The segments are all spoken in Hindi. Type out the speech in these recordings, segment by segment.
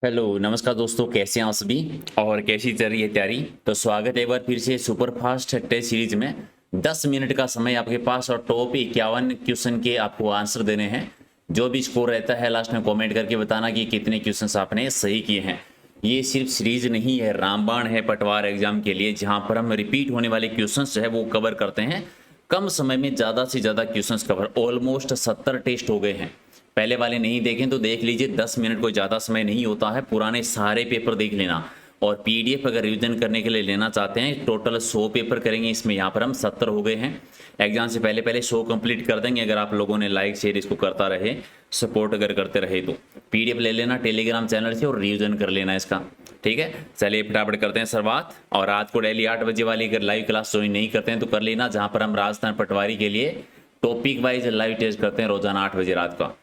हेलो नमस्कार दोस्तों, कैसे हैं आप सभी और कैसी चल रही है तैयारी। तो स्वागत है एक बार फिर से सुपर फास्ट टेस्ट सीरीज में। 10 मिनट का समय आपके पास और टॉप 51 क्वेश्चन के आपको आंसर देने हैं। जो भी स्कोर रहता है लास्ट में कमेंट करके बताना कि कितने क्वेश्चंस आपने सही किए हैं। ये सिर्फ सीरीज नहीं है, रामबाण है पटवार एग्जाम के लिए, जहाँ पर हम रिपीट होने वाले क्वेश्चन है वो कवर करते हैं। कम समय में ज़्यादा से ज़्यादा क्वेश्चन कवर, ऑलमोस्ट 70 टेस्ट हो गए हैं। पहले वाले नहीं देखें तो देख लीजिए, 10 मिनट को ज़्यादा समय नहीं होता है, पुराने सारे पेपर देख लेना। और पीडीएफ अगर रिवीजन करने के लिए लेना चाहते हैं, टोटल 100 पेपर करेंगे, इसमें यहाँ पर हम 70 हो गए हैं। एग्जाम से पहले पहले 100 कंप्लीट कर देंगे अगर आप लोगों ने लाइक शेयर इसको करता रहे, सपोर्ट अगर करते रहे तो। पीडीएफ ले लेना टेलीग्राम चैनल से और रिवीजन कर लेना इसका, ठीक है। चलिए फटाफट करते हैं शुरुआत। और रात को डेली 8 बजे वाली अगर लाइव क्लास ज्वाइन नहीं करते हैं तो कर लेना, जहाँ पर हम राजस्थान पटवारी के लिए टॉपिक वाइज लाइव टेस्ट करते हैं रोजाना 8 बजे रात का,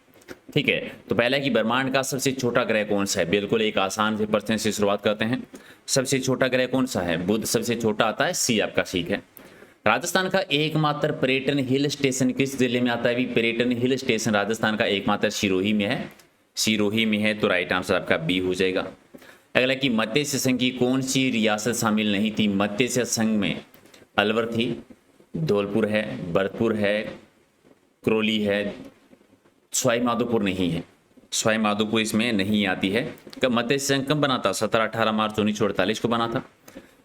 ठीक है। तो पहला कि ब्रह्मांड का सबसे छोटा ग्रह कौन सा है। बिल्कुल एक आसान से प्रश्न से शुरुआत करते हैं। सबसे छोटा ग्रह कौन सा है? बुध सबसे छोटा आता है, सी आपका ठीक है। राजस्थान का एकमात्र पर्यटन हिल स्टेशन किस जिले में आता है? भी पर्यटन हिल स्टेशन राजस्थान का एकमात्र सिरोही में है। सिरोही में है तो राइट आंसर आपका बी हो जाएगा। अगला कि मत्स्य संघ की कौन सी रियासत शामिल नहीं थी? मत्स्य संघ में अलवर थी, धौलपुर है, भरतपुर है, करौली है, सवाई माधोपुर नहीं है। सवाई माधोपुर इसमें नहीं आती है। कब मत्स्य संघ कब बना था? 17-18 मार्च 1948 को बना था।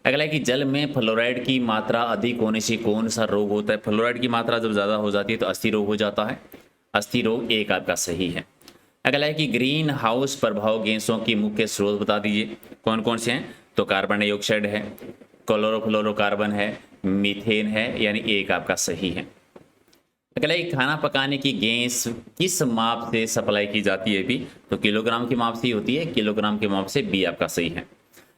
अगला है कि जल में फ्लोराइड की मात्रा अधिक होने से कौन सा रोग होता है? फ्लोराइड की मात्रा जब ज़्यादा हो जाती है तो अस्थि रोग हो जाता है। अस्थि रोग एक आपका सही है। अगला है कि ग्रीन हाउस प्रभाव गैसों की मुख्य स्रोत बता दीजिए, कौन कौन से हैं? तो कार्बन डाइऑक्साइड है, क्लोरोफ्लोरोकार्बन है, मीथेन है, यानी एक आपका सही है। अगला एक खाना पकाने की गैस किस माप से सप्लाई की जाती है? भी तो किलोग्राम के माप से ही होती है, किलोग्राम के माप से बी आपका सही है।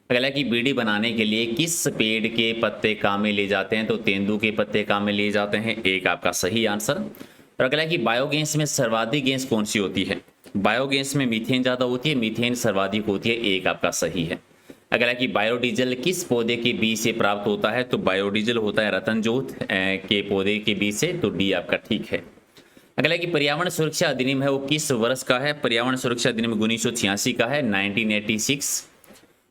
अगला कि बीड़ी बनाने के लिए किस पेड़ के पत्ते काम में लिए जाते हैं? तो तेंदू के पत्ते काम में लिए जाते हैं, एक आपका सही आंसर। और अगला कि बायोगैस में सर्वाधिक गैस कौन सी होती है? बायोगैस में मीथेन ज़्यादा होती है, मीथेन सर्वाधिक होती है, एक आपका सही है। अगला कि बायोडीजल किस पौधे के बीज से प्राप्त होता है? तो बायोडीजल होता है रतनजोत के पौधे के बीज से, तो डी आपका ठीक है। अगला कि पर्यावरण सुरक्षा अधिनियम है वो किस वर्ष का है? पर्यावरण सुरक्षा अधिनियम 1986 का है, 1986।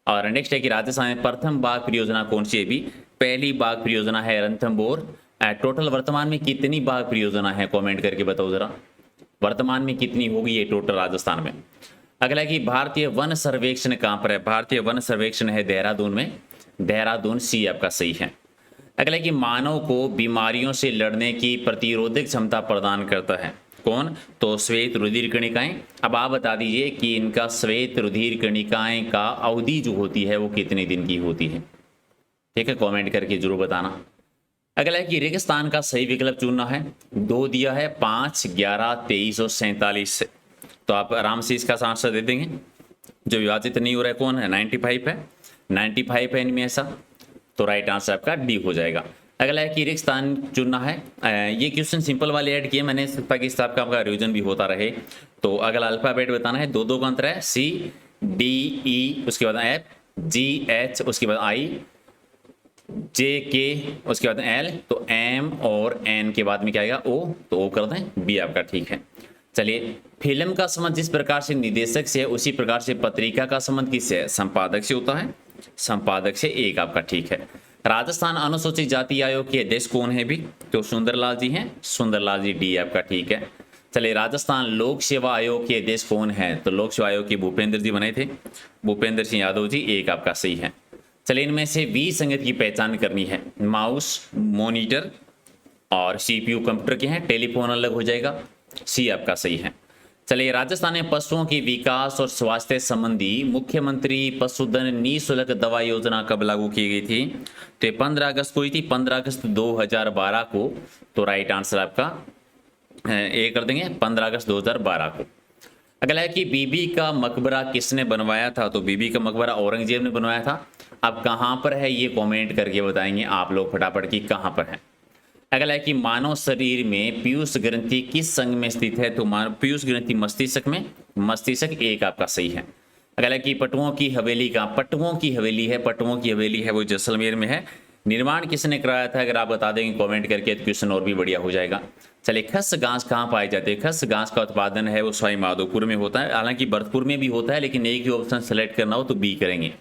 और नेक्स्ट है कि राजस्थान में प्रथम बाघ परियोजना कौन सी है? भी पहली बाघ परियोजना है रणथंभौर। टोटल वर्तमान में कितनी बाघ परियोजना है? कमेंट करके बताओ जरा, वर्तमान में कितनी होगी ये टोटल राजस्थान में। अगला कि भारतीय वन सर्वेक्षण कहाँ पर है? भारतीय वन सर्वेक्षण है देहरादून में, देहरादून सी आपका सही है। अगला कि मानव को बीमारियों से लड़ने की प्रतिरोधक क्षमता प्रदान करता है, कौन? तो श्वेत रुधिर कणिकाएं। अब आप बता दीजिए कि इनका श्वेत रुधिर कणिकाएं का अवधि जो होती है वो कितने दिन की होती है, ठीक है, कमेंट करके जरूर बताना। अगला है कि रेगिस्तान का सही विकल्प चुनना है। 2 दिया है, 5, 11, 23 और 47 तो आप आराम से इसका आंसर दे देंगे। जो विभाजित नहीं हो रहा है कौन है? 95 है, 95 है इनमें ऐसा, तो राइट आंसर आपका डी हो जाएगा। अगला है कि रेगिस्तान चुनना है। ये क्वेश्चन सिंपल वाले ऐड किए मैंने ताकि इस टाइप का आपका रिवीजन भी होता रहे। तो अगर अल्फाबेट बताना है, 2 का अंतर है, सी डी ई, उसके बाद एफ जी एच, उसके बाद आई जे के, उसके बाद एल, तो एम और एन के बाद में क्या आएगा? ओ, तो ओ कर दें, बी आपका ठीक है। चलिए, फिल्म का संबंध जिस प्रकार से निर्देशक से है उसी प्रकार से पत्रिका का संबंध किससे है? संपादक से होता है, संपादक से, एक आपका ठीक है। राजस्थान अनुसूचित जाति आयोग के अध्यक्ष कौन है? भी तो सुंदरलाल जी हैं, सुंदरलाल जी, डी आपका ठीक है। चलिए, राजस्थान लोक सेवा आयोग के अध्यक्ष कौन है? तो लोक सेवा आयोग के भूपेंद्र जी बने थे, भूपेंद्र सिंह यादव जी, एक आपका सही है। चलिए, इनमें से विसंगत की पहचान करनी है। माउस, मॉनिटर और सीपीयू कंप्यूटर के हैं, टेलीफोन अलग हो जाएगा, सी आपका सही है। चलिए, राजस्थान में पशुओं के विकास और स्वास्थ्य संबंधी मुख्यमंत्री पशुधन निःशुल्क दवा योजना कब लागू की गई थी? तो 15 अगस्त को हुई थी, 15 अगस्त 2012 को, तो राइट आंसर आपका ए कर देंगे, 15 अगस्त 2012 को। अगला है कि बीबी का मकबरा किसने बनवाया था? तो बीबी का मकबरा औरंगजेब ने बनवाया था। अब कहाँ पर है ये कमेंट करके बताएंगे आप लोग फटाफट कि कहाँ पर है। अगला है कि मानव शरीर में पीयूष ग्रंथि किस संघ में स्थित है? तो पीयूष ग्रंथि मस्तिष्क में, मस्तिष्क, एक आपका सही है। अगला है कि पटुओं की हवेली का, पटुओं की हवेली है, पटुओं की हवेली है वो जैसलमेर में है, निर्माण किसने कराया था? अगर आप बता देंगे कमेंट करके तो क्वेश्चन और भी बढ़िया हो जाएगा। चलिए, खस घास कहाँ पाई जाती है? खस घास का उत्पादन है वो सवाई माधोपुर में होता है, हालांकि भरतपुर में भी होता है, लेकिन एक ही ऑप्शन सेलेक्ट करना हो तो बी करेंगे।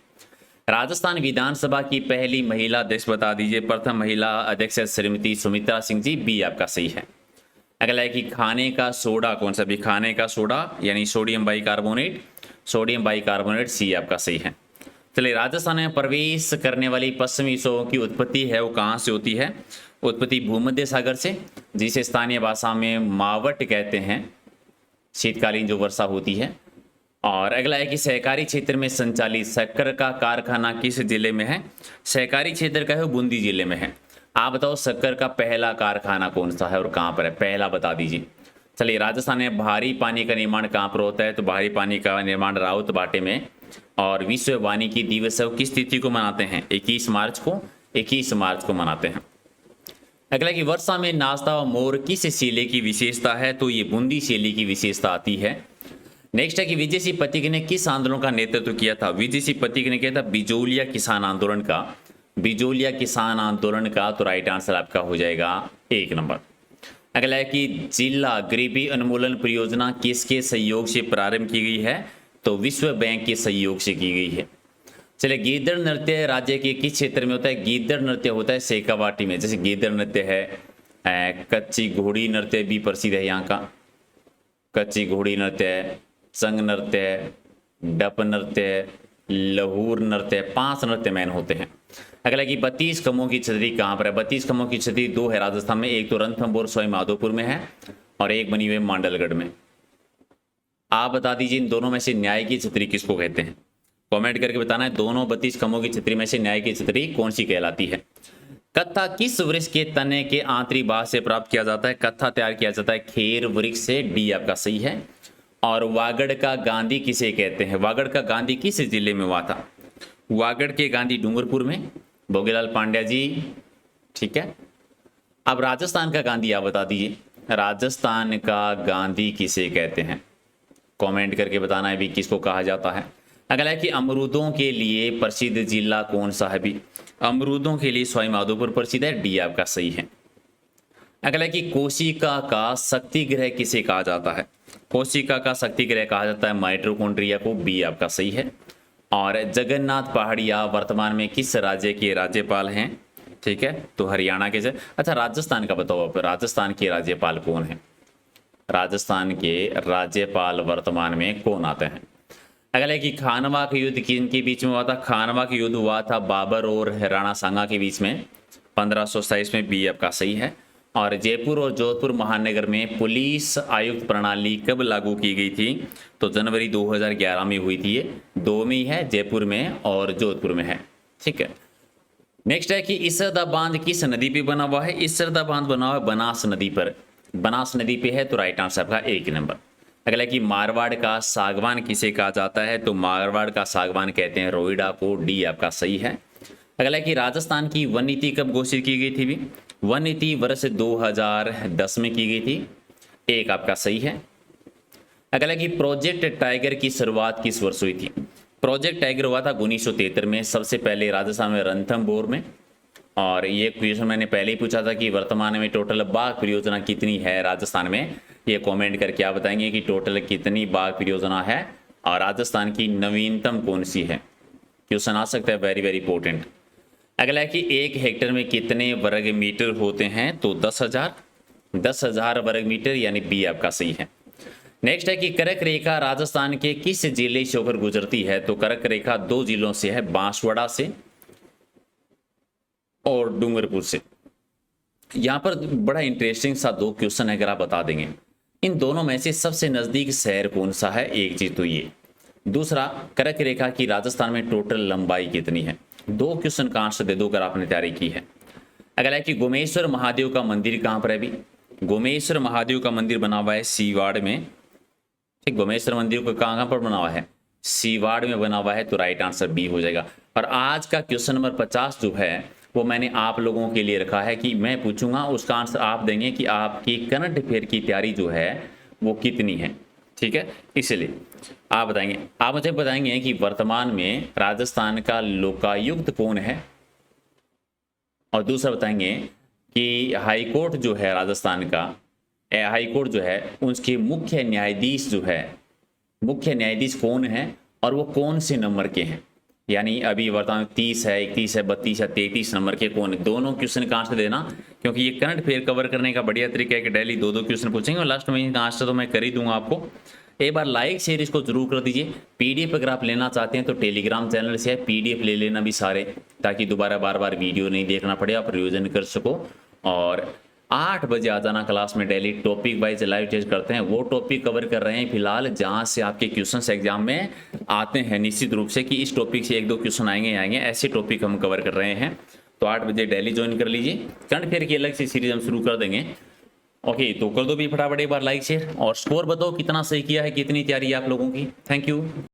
राजस्थान विधानसभा की पहली महिला अध्यक्ष बता दीजिए। प्रथम महिला अध्यक्ष है श्रीमती सुमित्रा सिंह जी, बी आपका सही है। अगला है कि खाने का सोडा कौन सा? भी खाने का सोडा यानी सोडियम बाइकार्बोनेट, सोडियम बाइकार्बोनेट, सी आपका सही है। चलिए, राजस्थान में प्रवेश करने वाली पश्चिमी विक्षोभों की उत्पत्ति है वो कहाँ से होती है? उत्पत्ति भूमध्य सागर से, जिसे स्थानीय भाषा में मावट कहते हैं, शीतकालीन जो वर्षा होती है। और अगला है कि सहकारी क्षेत्र में संचालित शक्कर का कारखाना किस जिले में है? सहकारी क्षेत्र का है वो बूंदी जिले में है। आप बताओ शक्कर का पहला कारखाना कौन सा है और कहाँ पर है? पहला बता दीजिए। चलिए, राजस्थान में भारी पानी का निर्माण कहाँ पर होता है? तो भारी पानी का निर्माण राउत बाटे में। और विश्व वानिकी दिवस किस तिथि को मनाते हैं? 21 मार्च को, 21 मार्च को मनाते हैं। अगला कि वर्षा में नाचता हुआ मोर किस शैली की विशेषता है? तो ये बूंदी शैली की विशेषता आती है। नेक्स्ट है कि विजय सिंह पथिक ने किस आंदोलन का नेतृत्व किया था? विजय सिंह पथिक ने किया था बिजोलिया किसान आंदोलन का, बिजोलिया किसान आंदोलन का। तो राइट आंसर आपका हो जाएगा 1 नंबर। अगला है कि जिला गरीबी उन्मूलन परियोजना किसके सहयोग से प्रारंभ की गई है? तो विश्व बैंक के सहयोग से की गई है। चलिए, गीदड़ नृत्य राज्य के किस क्षेत्र में होता है? गीदड़ नृत्य होता है शेखावाटी में। जैसे गीदड़ नृत्य है, कच्ची घोड़ी नृत्य भी प्रसिद्ध है यहाँ का, कच्ची घोड़ी नृत्य, संग नृत्य, डप नृत्य, लहूर नृत्य, 5 नृत्य मैन होते हैं। अगला कि 32 कमों की छतरी कहाँ पर है? 32 कमों की छतरी 2 है राजस्थान में, एक तो रणथंभौर सवाई माधोपुर में है और एक बनी हुई मांडलगढ़ में। आप बता दीजिए इन दोनों में से न्याय की छतरी किसको कहते हैं? कमेंट करके बताना है दोनों 32 कमों की छतरी में से न्याय की छतरी कौन सी कहलाती है। कत्था किस वृक्ष के तने के आंतरिक भाग से प्राप्त किया जाता है? कत्था तैयार किया जाता है खेर वृक्ष से, डी आपका सही है। और वागड़ का गांधी किसे कहते हैं? वागड़ का गांधी किस जिले में हुआ था? वागड़ के गांधी डूंगरपुर में, भोगीलाल पांड्या जी, ठीक है। अब राजस्थान का गांधी आप बता दीजिए, राजस्थान का गांधी किसे कहते हैं? कमेंट करके बताना है भी किसको कहा जाता है। अगला है कि अमरूदों के लिए प्रसिद्ध जिला कौन सा है? भी अमरूदों के लिए सवाई माधोपुर प्रसिद्ध है, डी आपका सही है। अगला है कि कोशिका का शक्ति ग्रह किसे कहा जाता है? कोशिका का शक्ति ग्रह कहा जाता है माइटोकॉन्ड्रिया को, बी आपका सही है। और जगन्नाथ पहाड़िया वर्तमान में किस राज्य के राज्यपाल हैं? ठीक है, तो हरियाणा के से। अच्छा, राजस्थान का बताओ आप, राजस्थान के राज्यपाल कौन है? राजस्थान के राज्यपाल वर्तमान में कौन आते हैं? अगला है कि खानवा का युद्ध किनके बीच में हुआ था? खानवा का युद्ध हुआ था बाबर और राणा सांगा के बीच में 1527 में, बी आपका सही है। और जयपुर और जोधपुर महानगर में पुलिस आयुक्त प्रणाली कब लागू की गई थी? तो जनवरी 2011 में हुई थी। ये 2 में ही है, जयपुर में और जोधपुर में है, ठीक है। नेक्स्ट है कि इसरदा बांध किस नदी पे बना हुआ है? इसरदा बांध बना हुआ है बनास नदी पर, बनास नदी पे है, तो राइट आंसर आपका 1 नंबर। अगला कि मारवाड़ का सागवान किसे कहा जाता है? तो मारवाड़ का सागवान कहते हैं रोइडा को, डी आपका सही है। अगला कि राजस्थान की वन नीति कब घोषित की गई थी? भी वन नीति वर्ष 2010 में की गई थी, एक आपका सही है। अगला कि प्रोजेक्ट टाइगर की शुरुआत किस वर्ष हुई थी? प्रोजेक्ट टाइगर हुआ था 1973 में, सबसे पहले राजस्थान में रणथंभौर में। और ये क्वेश्चन मैंने पहले ही पूछा था कि वर्तमान में टोटल बाघ परियोजना कितनी है राजस्थान में। ये कमेंट करके आप बताएंगे कि टोटल कितनी बाघ परियोजना है और राजस्थान की नवीनतम कौन सी है। क्वेश्चन आ सकता है, वेरी वेरी इंपॉर्टेंट। अगला है कि 1 हेक्टेयर में कितने वर्ग मीटर होते हैं? तो 10,000 वर्ग मीटर, यानी बी आपका सही है। नेक्स्ट है कि कर्क रेखा राजस्थान के किस जिले से होकर गुजरती है? तो कर्क रेखा 2 जिलों से है, बांसवाड़ा से और डूंगरपुर से। यहाँ पर बड़ा इंटरेस्टिंग सा 2 क्वेश्चन है, अगर आप बता देंगे इन दोनों में से सबसे नजदीक शहर कौन सा है? एक चीज तो ये, दूसरा कर्क रेखा की राजस्थान में टोटल लंबाई कितनी है? 2 क्वेश्चन का आंसर दे दो अगर आपने तैयारी की है। अगला है कि गोमेश्वर महादेव का मंदिर कहाँ पर है? भी गोमेश्वर महादेव का मंदिर बना हुआ है सीवाड़ में, ठीक। गोमेश्वर मंदिर को कहाँ पर बना हुआ है? सीवाड़ में बना हुआ है, तो राइट आंसर बी हो जाएगा। और आज का क्वेश्चन नंबर 50 जो है वो मैंने आप लोगों के लिए रखा है कि मैं पूछूंगा, उसका आंसर आप देंगे कि आपकी करंट अफेयर की तैयारी जो है वो कितनी है, ठीक है। इसलिए आप बताएंगे, आप मुझे बताएंगे कि वर्तमान में राजस्थान का लोकायुक्त कौन है? और दूसरा बताएंगे कि हाई कोर्ट जो है राजस्थान का, हाई कोर्ट जो है उसके मुख्य न्यायाधीश जो है, मुख्य न्यायाधीश कौन है और वो कौन से नंबर के हैं, यानी अभी वर्तमान 30 है, 31 है, 32 है, 33 नंबर के कौन है। दोनों क्वेश्चन का आंसर देना, क्योंकि ये करंट अफेयर कवर करने का बढ़िया तरीका है कि डेली दो दो क्वेश्चन पूछेंगे और लास्ट में इनका आंसर तो मैं कर ही दूंगा आपको। एक बार लाइक शेयर इसको जरूर कर दीजिए। पीडीएफ अगर आप लेना चाहते हैं तो टेलीग्राम चैनल से पीडीएफ ले लेना भी सारे, ताकि दोबारा बार बार वीडियो नहीं देखना पड़े, आप रिविजन कर सको। और 8 बजे आ जाना क्लास में, daily topic wise live test करते हैं, वो टॉपिक कवर कर रहे हैं फिलहाल जहां से आपके क्वेश्चंस एग्जाम में आते हैं निश्चित रूप से, कि इस टॉपिक से 1-2 क्वेश्चन आएंगे, ऐसे टॉपिक हम कवर कर रहे हैं। तो 8 बजे डेली ज्वाइन कर लीजिए। करंट अफेयर की अलग से सीरीज हम शुरू कर देंगे। ओके, तो कर दो भी फटाफट एक बार लाइक शेयर, और स्कोर बताओ कितना सही किया है, कितनी तैयारी है आप लोगों की। Thank you.